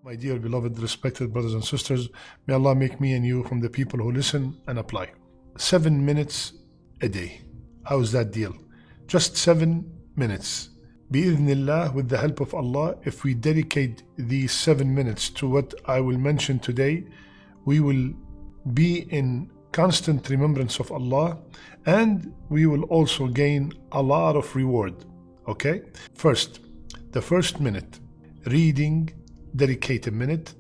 My dear beloved respected brothers and sisters, may Allah make me and you from the people who listen and apply. 7 minutes a day. How's that deal? Just 7 minutes. Bi-idhnillah, with the help of Allah, if we dedicate these 7 minutes to what I will mention today, we will be in constant remembrance of Allah, and we will also gain a lot of reward. Okay? First, the first minute, reading. Dedicate a minute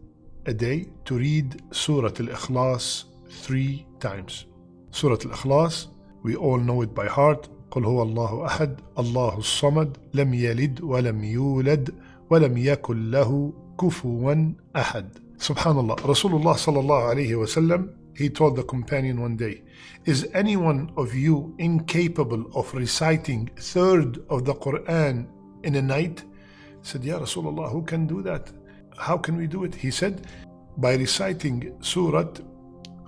a day to read Surah Al-Ikhlas 3 times. Surah Al-Ikhlas, we all know it by heart. قل هو الله أحد الله الصمد لم يلد ولم يولد ولم يكن له كفوا أحد. SubhanAllah, Rasulullah sallallahu alayhi wa sallam, he told the companion one day, is any one of you incapable of reciting a third of the Quran in a night? He said, Ya Rasulullah, who can do that? How can we do it? He said, by reciting Surah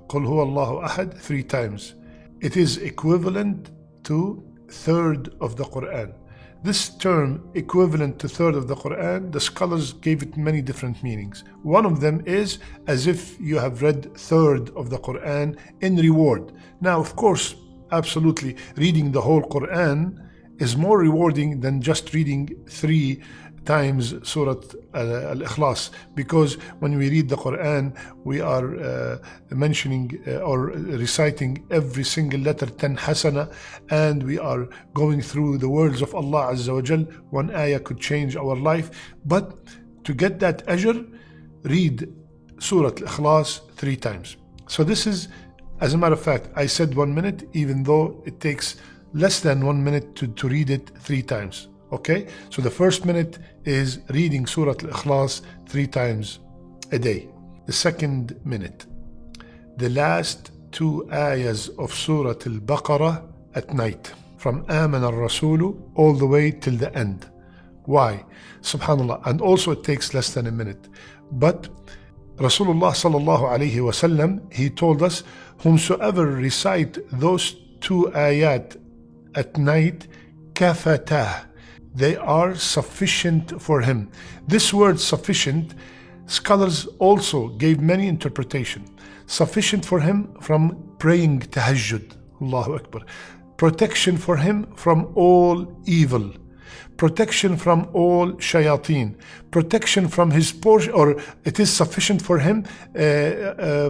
قل هو الله أحد 3 times. It is equivalent to third of the Quran. This term, equivalent to third of the Quran, the scholars gave it many different meanings. One of them is as if you have read third of the Quran in reward. Now, of course, absolutely, reading the whole Quran is more rewarding than just reading 3 times Surah Al-Ikhlas, because when we read the Quran, we are mentioning or reciting every single letter 10 hasana, and we are going through the words of Allah Azza wa Jal. One ayah could change our life, but to get that ajr, read Surah Al-Ikhlas 3 times. So this is, as a matter of fact, I said 1 minute, even though it takes less than 1 minute to read it 3 times. Okay, so the first minute is reading Surah Al-Ikhlas 3 times a day. The second minute, the last 2 ayahs of Surah Al-Baqarah at night, from Aman al-Rasulu all the way till the end. Why? SubhanAllah. And also it takes less than a minute. But Rasulullah sallallahu alayhi wa sallam, he told us, whomsoever recite those 2 ayat at night, kafatah, they are sufficient for him. This word sufficient, scholars also gave many interpretations. Sufficient for him from praying tahajjud, Allahu Akbar. Protection for him from all evil. Protection from all shayateen. Protection from his portion, or it is sufficient for him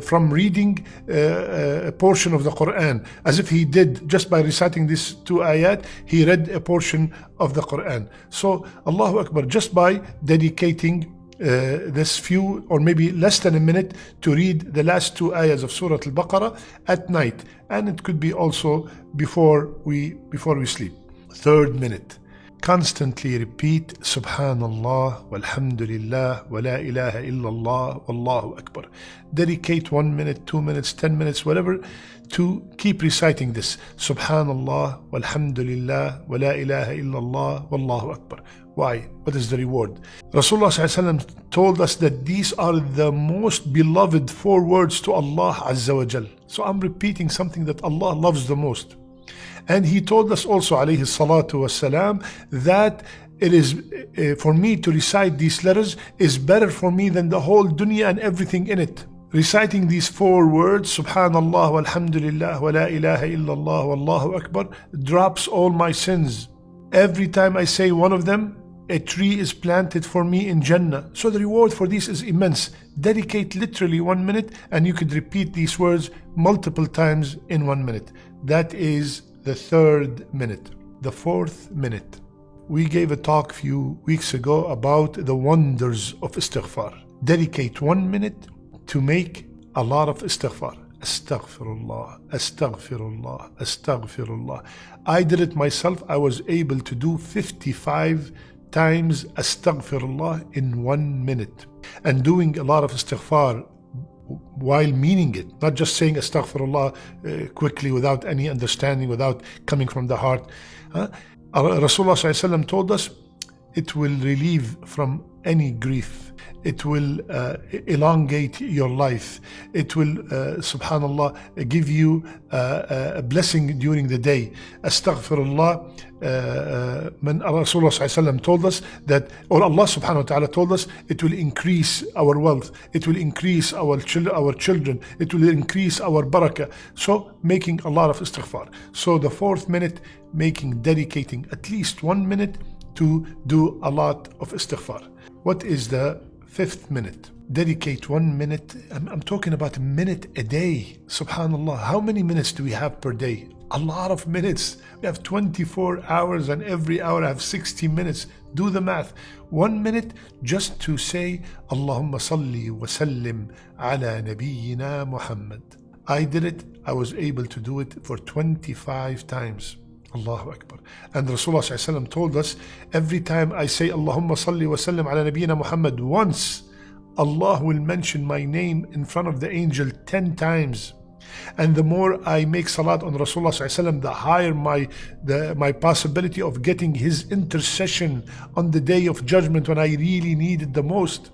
from reading a portion of the Quran. As if he did, just by reciting these 2 ayat, he read a portion of the Quran. So, Allahu Akbar, just by dedicating this few or maybe less than a minute to read the last 2 ayahs of Surah Al-Baqarah at night. And it could be also before we sleep. Third minute. Constantly repeat SubhanAllah, walhamdulillah, wa la ilaha illallah, Allahu Akbar. Dedicate 1 minute, 2 minutes, 10 minutes, whatever, to keep reciting this. SubhanAllah, walhamdulillah, wa la ilaha illallah, Wallahu Akbar. Why? What is the reward? Rasulullah ﷺ told us that these are the most beloved 4 words to Allah Azza wa Jal. So I'm repeating something that Allah loves the most. And he told us also, alayhi salatu wassalam, that it is for me to recite these letters is better for me than the whole dunya and everything in it. Reciting these 4 words, Subhanallah, walhamdulillah, wa la ilaha illallah, Wallahu Akbar, drops all my sins. Every time I say one of them, a tree is planted for me in Jannah. So the reward for this is immense. Dedicate literally 1 minute, and you could repeat these words multiple times in 1 minute. That is the 3rd minute. The 4th minute. We gave a talk few weeks ago about the wonders of istighfar. Dedicate 1 minute to make a lot of istighfar. Astaghfirullah, Astaghfirullah, Astaghfirullah. I did it myself. I was able to do 55 times Astaghfirullah in 1 minute. And doing a lot of istighfar while meaning it, not just saying Astaghfirullah quickly without any understanding, without coming from the heart. Rasulullah ﷺ told us it will relieve from any grief, It will elongate your life. It will, subhanallah, give you a blessing during the day. Astaghfirullah. When Rasulullah told us that, or Allah subhanahu wa ta'ala told us, it will increase our wealth, it will increase our children, it will increase our barakah. So making a lot of istighfar. So the fourth minute, dedicating at least 1 minute to do a lot of istighfar. What is the fifth minute? Dedicate 1 minute. I'm talking about a minute a day. Subhanallah, how many minutes do we have per day? A lot of minutes. We have 24 hours and every hour I have 60 minutes. Do the math. 1 minute just to say Allahumma salli wa sallim ala nabiyyina Muhammad. I did it. I was able to do it for 25 times. Allahu Akbar. And Rasulullah told us, every time I say Allahumma salli wa sallim ala nabiyyina Muhammad once, Allah will mention my name in front of the angel 10 times. And the more I make salat on Rasulullah, the higher my possibility of getting his intercession on the day of judgment when I really need it the most.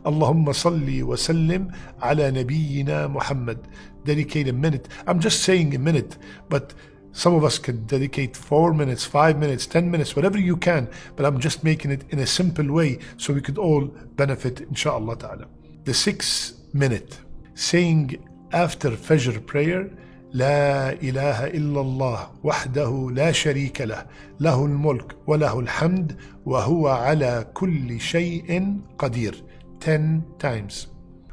Allahumma salli wa sallim ala nabiyyina Muhammad. Dedicate a minute. I'm just saying a minute, but some of us can dedicate 4 minutes, 5 minutes, 10 minutes, whatever you can, but I'm just making it in a simple way so we could all benefit, inshaAllah ta'ala. The 6th minute, saying after Fajr prayer, La ilaha illallah wahdahu la sharika lah, lahul mulk wa lahul hamd wa huwa ala kulli shay'in qadir. 10 times.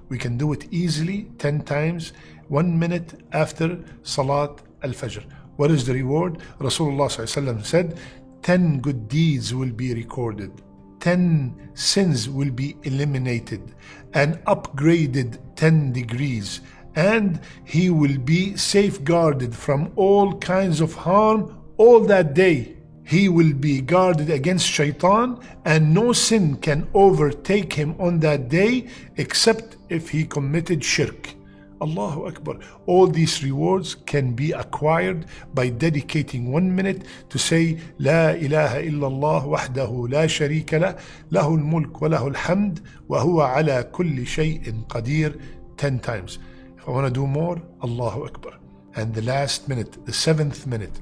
We can do it easily 10 times, 1 minute after Salat al-Fajr. What is the reward? Rasulullah said, 10 good deeds will be recorded, 10 sins will be eliminated and upgraded 10 degrees, and he will be safeguarded from all kinds of harm all that day. He will be guarded against Shaytan, and no sin can overtake him on that day except if he committed shirk. Allahu Akbar. All these rewards can be acquired by dedicating 1 minute to say La ilaha illallah wahdahu la sharika lah, lahul mulk wa lahul hamd wa huwa ala kulli shay'in qadir 10 times. If I want to do more, Allahu Akbar. And the last minute, the 7th minute,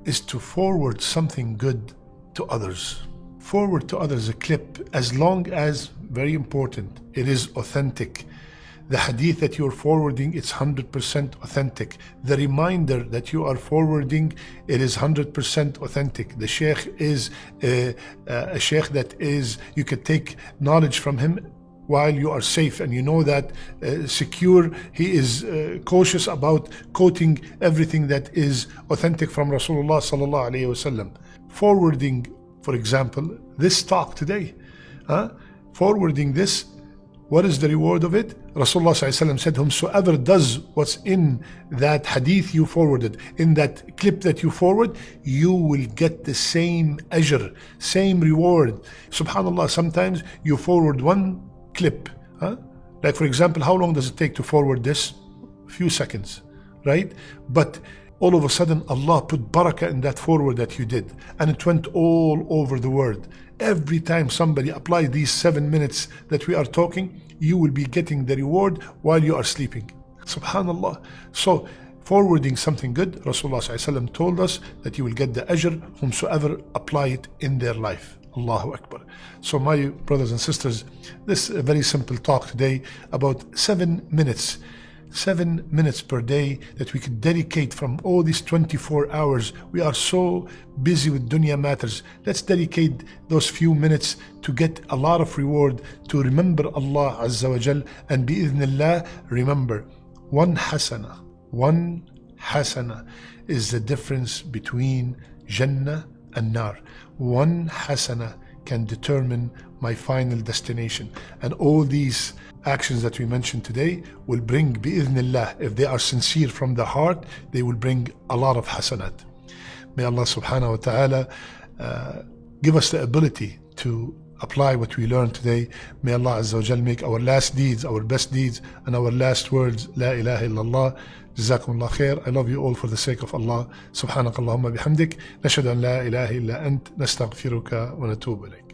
is to forward something good to others. Forward to others a clip, as long as, very important, it is authentic. The hadith that you're forwarding, it's 100% authentic. The reminder that you are forwarding, it is 100% authentic. The sheikh is a sheikh that is, you can take knowledge from him while you are safe and you know that secure. He is cautious about quoting everything that is authentic from Rasulullah sallallahu alayhi wasallam. Forwarding, for example, this talk today, forwarding this, what is the reward of it? Rasulullah said, whomsoever does what's in that hadith you forwarded, in that clip that you forward, you will get the same ajr, same reward. SubhanAllah, sometimes you forward one clip. Like for example, how long does it take to forward this? A few seconds, right? But all of a sudden, Allah put barakah in that forward that you did, and it went all over the world. Every time somebody applies these 7 minutes that we are talking, you will be getting the reward while you are sleeping. Subhanallah. So, forwarding something good, Rasulullah told us that you will get the ajr whomsoever apply it in their life. Allahu Akbar. So my brothers and sisters, this is a very simple talk today about 7 minutes. 7 minutes per day that we could dedicate from all these 24 hours. We are so busy with dunya matters. Let's dedicate those few minutes to get a lot of reward, to remember Allah Azza wa Jal, and bi'idhnillah, remember, one hasana is the difference between Jannah and Nar. One hasana can determine my final destination. And all these actions that we mentioned today will bring, bi'idhnillah, if they are sincere from the heart, they will bring a lot of hasanat. May Allah subhanahu wa ta'ala give us the ability to apply what we learned today. May Allah Azza wa Jal make our last deeds, our best deeds, and our last words, La ilaha illallah. Jazakumullah khair. I love you all for the sake of Allah. Subhanakallahumma bihamdik. Nashhadu an la ilaha illa ant. Nastaghfiruka wa natubu ilayk.